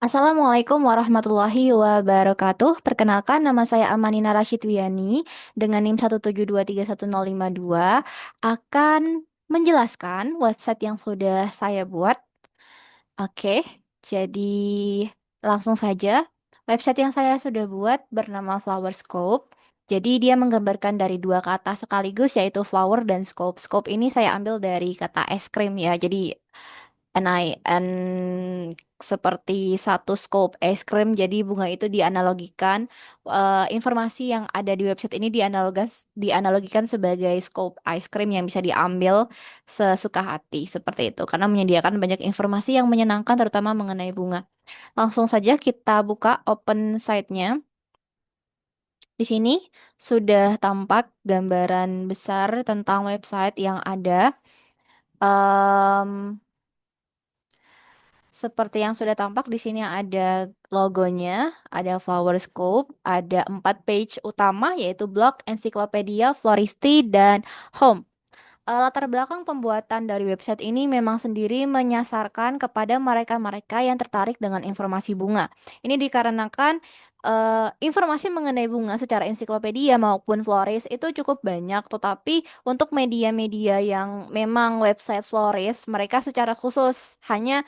Assalamualaikum warahmatullahi wabarakatuh. Perkenalkan, nama saya Amanina Rasyidwiani dengan NIM 172311052 akan menjelaskan website yang sudah saya buat. Oke, jadi langsung saja. Website yang saya sudah buat bernama Flower Scope. Jadi dia menggambarkan dari dua kata sekaligus yaitu flower dan scope. Scope ini saya ambil dari kata es krim ya. Jadi seperti satu scoop es krim. Jadi bunga itu dianalogikan, informasi yang ada di website ini dianalogikan sebagai scoop ice cream yang bisa diambil sesuka hati seperti itu. Karena menyediakan banyak informasi yang menyenangkan terutama mengenai bunga. Langsung saja kita buka open site-nya. Di sini sudah tampak gambaran besar tentang website yang ada. Em, Seperti yang sudah tampak di sini ada logonya, ada Flower Scope, ada 4 page utama yaitu blog, ensiklopedia, floristi, dan home. Latar belakang pembuatan dari website ini memang sendiri menyasarkan kepada mereka-mereka yang tertarik dengan informasi bunga. Ini dikarenakan informasi mengenai bunga secara ensiklopedia maupun floris itu cukup banyak, tetapi untuk media-media yang memang website floris, mereka secara khusus hanya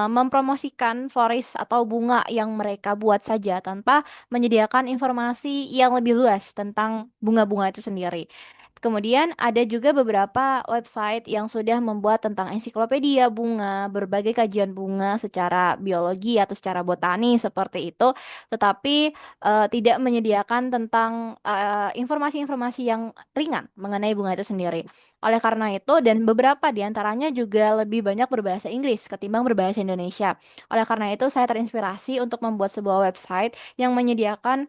mempromosikan floris atau bunga yang mereka buat saja tanpa menyediakan informasi yang lebih luas tentang bunga-bunga itu sendiri. Kemudian ada juga beberapa website yang sudah membuat tentang ensiklopedia bunga, berbagai kajian bunga secara biologi atau secara botani seperti itu, tetapi tidak menyediakan tentang informasi-informasi yang ringan mengenai bunga itu sendiri. Oleh karena itu, dan beberapa di antaranya juga lebih banyak berbahasa Inggris ketimbang berbahasa Indonesia. Oleh karena itu, saya terinspirasi untuk membuat sebuah website yang menyediakan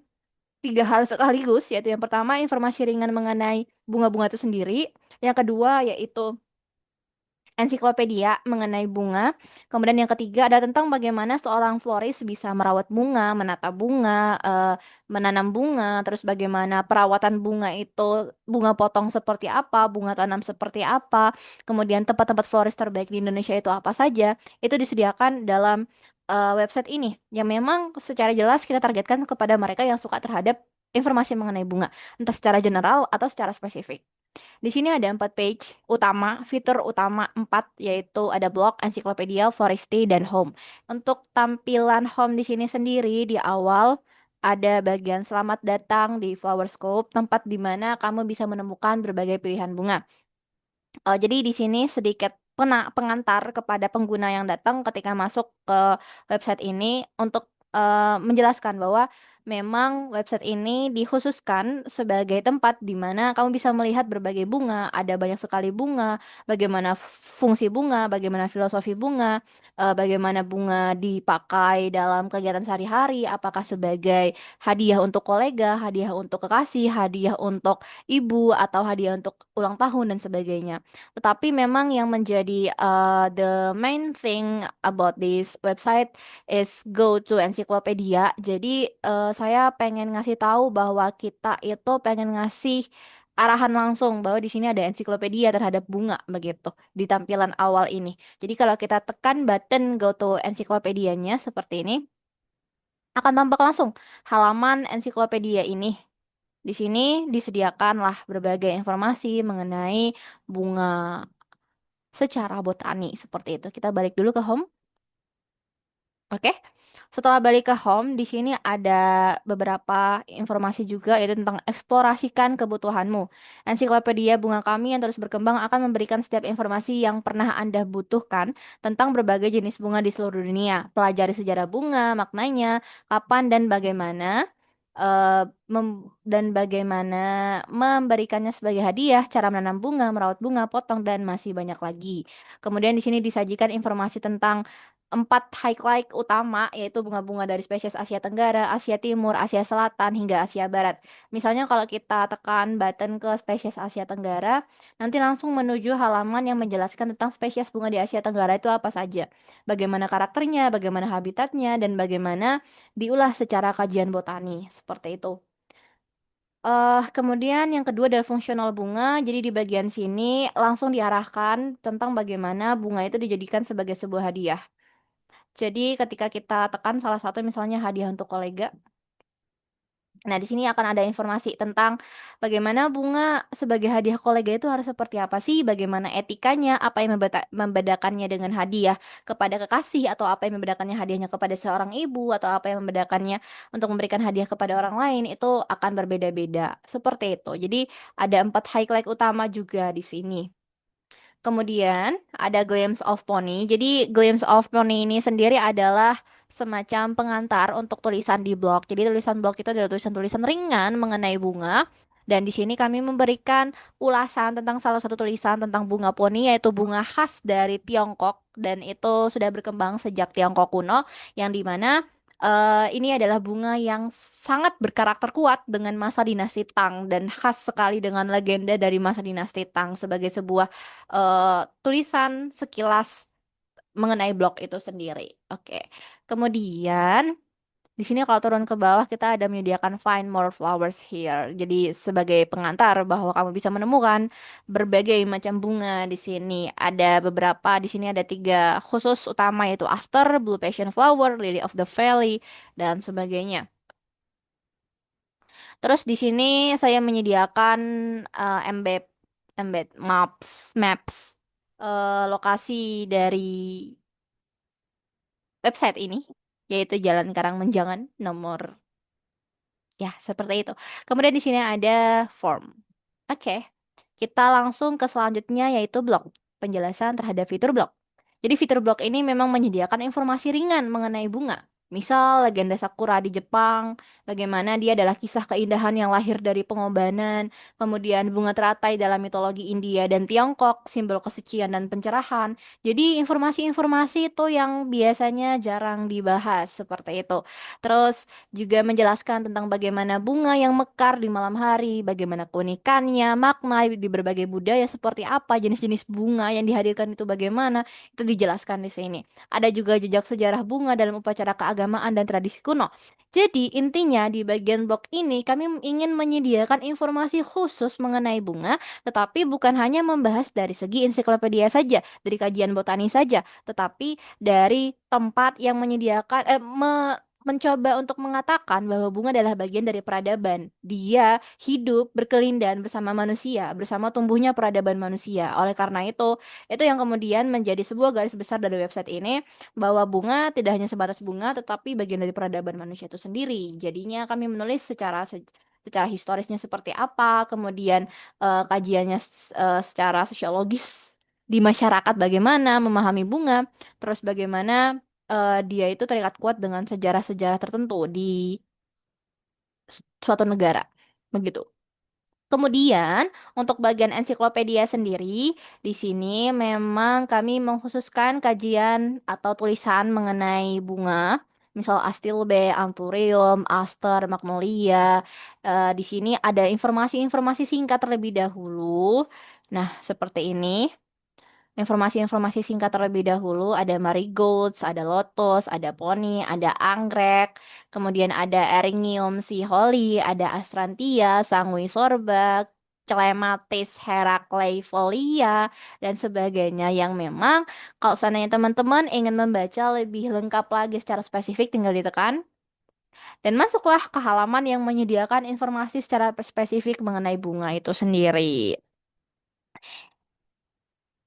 tiga hal sekaligus, yaitu yang pertama informasi ringan mengenai bunga-bunga itu sendiri, yang kedua yaitu ensiklopedia mengenai bunga, kemudian yang ketiga ada tentang bagaimana seorang floris bisa merawat bunga, menata bunga, menanam bunga, terus bagaimana perawatan bunga itu, bunga potong seperti apa, bunga tanam seperti apa, kemudian tempat-tempat floris terbaik di Indonesia itu apa saja, itu disediakan dalam website ini, yang memang secara jelas kita targetkan kepada mereka yang suka terhadap informasi mengenai bunga, entah secara general atau secara spesifik. Di sini ada 4 page utama, fitur utama 4, yaitu ada blog, ensiklopedia, forestry, dan home. Untuk tampilan home di sini sendiri, di awal ada bagian selamat datang di Flower Scope, tempat di mana kamu bisa menemukan berbagai pilihan bunga. Jadi di sini sedikit pengantar kepada pengguna yang datang ketika masuk ke website ini untuk menjelaskan bahwa memang website ini dikhususkan sebagai tempat di mana kamu bisa melihat berbagai bunga, ada banyak sekali bunga, bagaimana fungsi bunga, bagaimana filosofi bunga, bagaimana bunga dipakai dalam kegiatan sehari-hari, apakah sebagai hadiah untuk kolega, hadiah untuk kekasih, hadiah untuk ibu, atau hadiah untuk ulang tahun dan sebagainya. Tetapi memang yang menjadi the main thing about this website is go to encyclopedia. Jadi saya pengen ngasih tahu bahwa kita itu pengen ngasih arahan langsung bahwa di sini ada ensiklopedia terhadap bunga begitu di tampilan awal ini. Jadi kalau kita tekan button go to ensiklopedianya seperti ini, akan tampak langsung halaman ensiklopedia ini. Di sini disediakanlah berbagai informasi mengenai bunga secara botani seperti itu. Kita balik dulu ke home. Oke, setelah balik ke home, di sini ada beberapa informasi juga yaitu tentang eksplorasikan kebutuhanmu. Ensiklopedia bunga kami yang terus berkembang akan memberikan setiap informasi yang pernah Anda butuhkan tentang berbagai jenis bunga di seluruh dunia. Pelajari sejarah bunga, maknanya, kapan dan bagaimana, dan bagaimana memberikannya sebagai hadiah, cara menanam bunga, merawat bunga, potong, dan masih banyak lagi. Kemudian di sini disajikan informasi tentang 4 highlight utama, yaitu bunga-bunga dari spesies Asia Tenggara, Asia Timur, Asia Selatan, hingga Asia Barat. Misalnya kalau kita tekan button ke spesies Asia Tenggara, nanti langsung menuju halaman yang menjelaskan tentang spesies bunga di Asia Tenggara itu apa saja. Bagaimana karakternya, bagaimana habitatnya, dan bagaimana diulah secara kajian botani. Seperti itu. Kemudian yang kedua adalah fungsional bunga. Jadi di bagian sini langsung diarahkan tentang bagaimana bunga itu dijadikan sebagai sebuah hadiah. Jadi ketika kita tekan salah satu misalnya hadiah untuk kolega. Nah, di sini akan ada informasi tentang bagaimana bunga sebagai hadiah kolega itu harus seperti apa sih, bagaimana etikanya, apa yang membedakannya dengan hadiah kepada kekasih, atau apa yang membedakannya hadiahnya kepada seorang ibu, atau apa yang membedakannya untuk memberikan hadiah kepada orang lain, itu akan berbeda-beda. Seperti itu. Jadi, ada 4 highlight utama juga di sini. Kemudian ada Glimpse of Pony. Jadi Glimpse of Pony ini sendiri adalah semacam pengantar untuk tulisan di blog. Jadi tulisan blog itu adalah tulisan-tulisan ringan mengenai bunga. Dan di sini kami memberikan ulasan tentang salah satu tulisan tentang bunga poni, yaitu bunga khas dari Tiongkok. Dan itu sudah berkembang sejak Tiongkok kuno, yang dimana ini adalah bunga yang sangat berkarakter kuat dengan masa dinasti Tang dan khas sekali dengan legenda dari masa dinasti Tang sebagai sebuah tulisan sekilas mengenai blog itu sendiri. Oke. Kemudian di sini kalau turun ke bawah kita ada menyediakan find more flowers here. Jadi sebagai pengantar bahwa kamu bisa menemukan berbagai macam bunga di sini. Ada beberapa di sini, ada 3 khusus utama, yaitu aster, blue passion flower, lily of the valley, dan sebagainya. Terus di sini saya menyediakan embed embed maps lokasi dari website ini, yaitu Jalan Karangmenjangan nomor, ya, seperti itu. Kemudian di sini ada form. Oke, kita langsung ke selanjutnya, yaitu blog. Penjelasan terhadap fitur blog. Jadi fitur blog ini memang menyediakan informasi ringan mengenai bunga. Misal legenda Sakura di Jepang, bagaimana dia adalah kisah keindahan yang lahir dari pengorbanan, kemudian bunga teratai dalam mitologi India dan Tiongkok, simbol kesucian dan pencerahan. Jadi informasi-informasi itu yang biasanya jarang dibahas seperti itu. Terus juga menjelaskan tentang bagaimana bunga yang mekar di malam hari, bagaimana keunikannya, makna di berbagai budaya seperti apa, jenis-jenis bunga yang dihadirkan itu bagaimana, itu dijelaskan di sini. Ada juga jejak sejarah bunga dalam upacara keagamaan dan tradisi kuno. Jadi intinya di bagian blog ini kami ingin menyediakan informasi khusus mengenai bunga, tetapi bukan hanya membahas dari segi ensiklopedia saja, dari kajian botani saja, tetapi dari tempat yang menyediakan mencoba untuk mengatakan bahwa bunga adalah bagian dari peradaban. Dia hidup berkelindan bersama manusia, bersama tumbuhnya peradaban manusia. Oleh karena itu yang kemudian menjadi sebuah garis besar dari website ini, bahwa bunga tidak hanya sebatas bunga, tetapi bagian dari peradaban manusia itu sendiri. Jadinya kami menulis secara historisnya seperti apa, kemudian kajiannya secara sosiologis di masyarakat bagaimana memahami bunga, terus bagaimana dia itu terikat kuat dengan sejarah-sejarah tertentu di suatu negara. Begitu. Kemudian, untuk bagian ensiklopedia sendiri, di sini memang kami mengkhususkan kajian atau tulisan mengenai bunga, misal astilbe, anthurium, aster, magnolia. Di sini ada informasi-informasi singkat terlebih dahulu. Nah, seperti ini. Informasi-informasi singkat terlebih dahulu, ada marigolds, ada lotus, ada poni, ada anggrek, kemudian ada eryngium sea holly, ada astrantia, sangui sorba, clematis heracleifolia, dan sebagainya, yang memang kalau seandainya teman-teman ingin membaca lebih lengkap lagi secara spesifik, tinggal ditekan dan masuklah ke halaman yang menyediakan informasi secara spesifik mengenai bunga itu sendiri.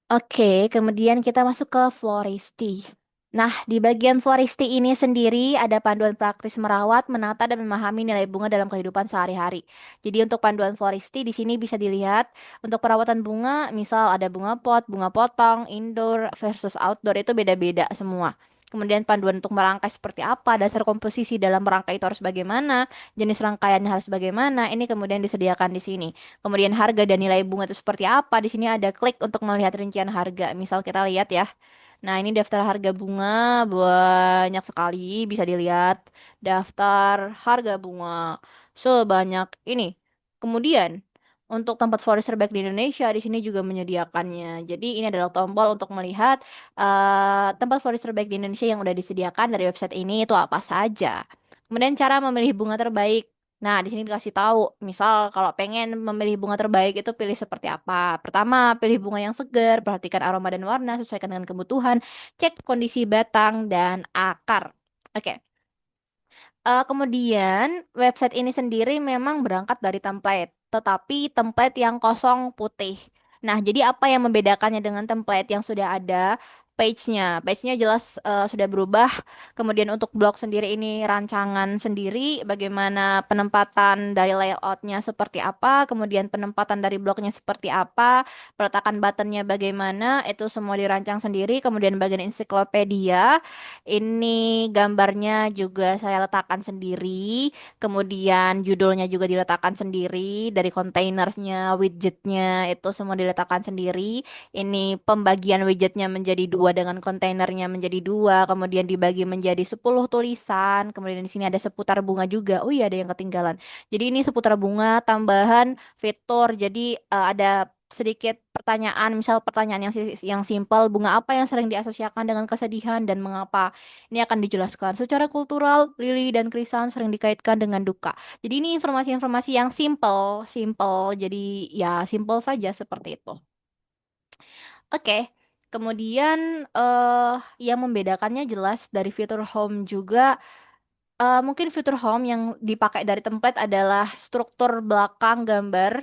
Oke, kemudian kita masuk ke floristi. Nah, di bagian floristi ini sendiri ada panduan praktis merawat, menata, dan memahami nilai bunga dalam kehidupan sehari-hari. Jadi untuk panduan floristi di sini bisa dilihat untuk perawatan bunga, misal ada bunga pot, bunga potong, indoor versus outdoor, itu beda-beda semua. Kemudian panduan untuk merangkai seperti apa, dasar komposisi dalam merangkai itu harus bagaimana, jenis rangkaiannya harus bagaimana, ini kemudian disediakan di sini. Kemudian harga dan nilai bunga itu seperti apa? Di sini ada klik untuk melihat rincian harga. Misal kita lihat ya. Nah, ini daftar harga bunga banyak sekali, bisa dilihat daftar harga bunga sebanyak ini. Kemudian untuk tempat florist terbaik di Indonesia di sini juga menyediakannya. Jadi ini adalah tombol untuk melihat tempat florist terbaik di Indonesia yang udah disediakan dari website ini itu apa saja. Kemudian cara memilih bunga terbaik. Nah, di sini dikasih tahu, misal kalau pengen memilih bunga terbaik itu pilih seperti apa. Pertama, pilih bunga yang segar, perhatikan aroma dan warna, sesuaikan dengan kebutuhan, cek kondisi batang dan akar. Oke. Kemudian website ini sendiri memang berangkat dari template, tetapi template yang kosong putih. Nah, jadi apa yang membedakannya dengan template yang sudah ada? Page-nya, page-nya jelas sudah berubah. Kemudian untuk blog sendiri ini rancangan sendiri, bagaimana penempatan dari layoutnya seperti apa, kemudian penempatan dari blognya seperti apa, peletakan buttonnya bagaimana, itu semua dirancang sendiri. Kemudian bagian ensiklopedia. Ini gambarnya juga saya letakkan sendiri, kemudian judulnya juga diletakkan sendiri, dari kontainernya, widgetnya itu semua diletakkan sendiri. Ini pembagian widgetnya menjadi dua dengan kontainernya menjadi dua, kemudian dibagi menjadi 10 tulisan, kemudian di sini ada seputar bunga juga. Oh iya ada yang ketinggalan. Jadi ini seputar bunga tambahan fitur. Jadi ada sedikit pertanyaan, misal pertanyaan yang simpel, bunga apa yang sering diasosiasikan dengan kesedihan dan mengapa? Ini akan dijelaskan. Secara kultural, lili dan krisan sering dikaitkan dengan duka. Jadi ini informasi-informasi yang simple, simple. Jadi ya simple saja seperti itu. Oke. Kemudian yang membedakannya jelas dari fitur home juga. Mungkin fitur home yang dipakai dari template adalah struktur belakang gambar.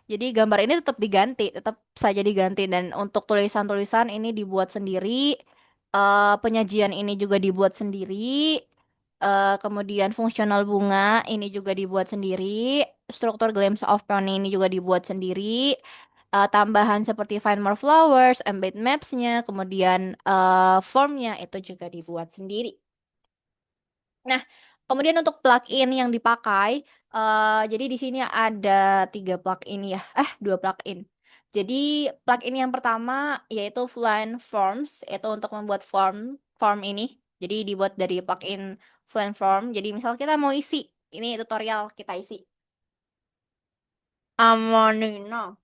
Jadi gambar ini tetap diganti, tetap saja diganti, dan untuk tulisan-tulisan ini dibuat sendiri. Penyajian ini juga dibuat sendiri. Kemudian fungsional bunga ini juga dibuat sendiri. Struktur glimpse of pony ini juga dibuat sendiri. Tambahan seperti find more flowers, embed maps-nya, kemudian formnya itu juga dibuat sendiri. Nah, kemudian untuk plugin yang dipakai, jadi di sini ada 3 plugin ya, dua plugin. Jadi plugin yang pertama yaitu Fluent Forms, itu untuk membuat form ini. Jadi dibuat dari plugin Fluent Form. Jadi misal kita mau isi, ini tutorial kita isi. Amonino,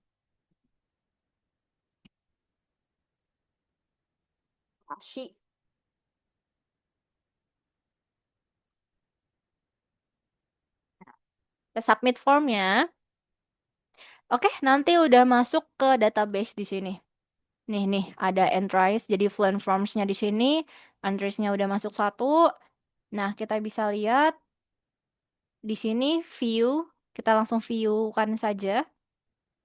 Ashi. Kita submit formnya. Oke, nanti udah masuk ke database di sini. Nih, ada entries, jadi Fluent Forms-nya di sini, entries-nya udah masuk satu. Nah, kita bisa lihat di sini view, kita langsung view kan saja,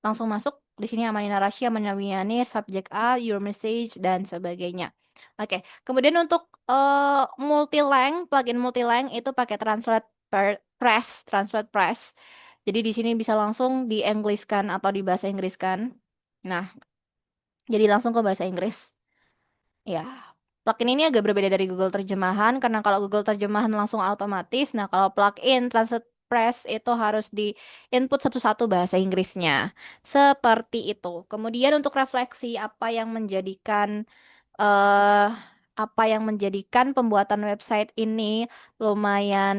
langsung masuk. Di sini Amanina Rasya, Amanina Winyani, subjek A, your message, dan sebagainya. Oke, kemudian untuk multi-lang, plugin multi-lang itu pakai Translate Press. Jadi di sini bisa langsung di-Englishkan atau di bahasa Inggriskan. Nah, jadi langsung ke bahasa Inggris. Ya, plugin ini agak berbeda dari Google Terjemahan karena kalau Google Terjemahan langsung otomatis. Nah, kalau plugin Translate Press itu harus di input satu-satu bahasa Inggrisnya. Seperti itu. Kemudian untuk refleksi eh apa yang menjadikan pembuatan website ini lumayan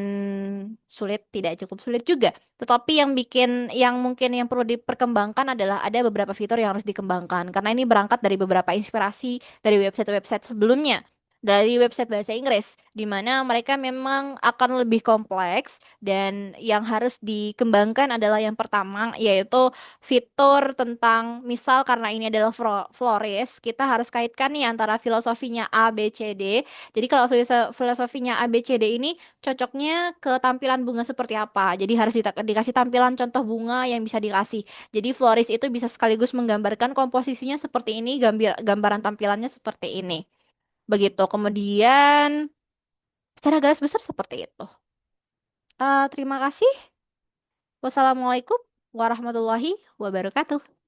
sulit, tidak cukup sulit juga. Tetapi yang mungkin yang perlu diperkembangkan adalah ada beberapa fitur yang harus dikembangkan karena ini berangkat dari beberapa inspirasi dari website-website sebelumnya. Dari website bahasa Inggris, di mana mereka memang akan lebih kompleks dan yang harus dikembangkan adalah yang pertama, yaitu fitur tentang misal karena ini adalah florist, kita harus kaitkan nih antara filosofinya A, B, C, D. Jadi kalau filosofinya A, B, C, D ini cocoknya ke tampilan bunga seperti apa. Jadi harus dikasih tampilan contoh bunga yang bisa dikasih. Jadi florist itu bisa sekaligus menggambarkan komposisinya seperti ini, gambaran tampilannya seperti ini. Begitu. Kemudian secara garis besar seperti itu. Terima kasih. Wassalamualaikum warahmatullahi wabarakatuh.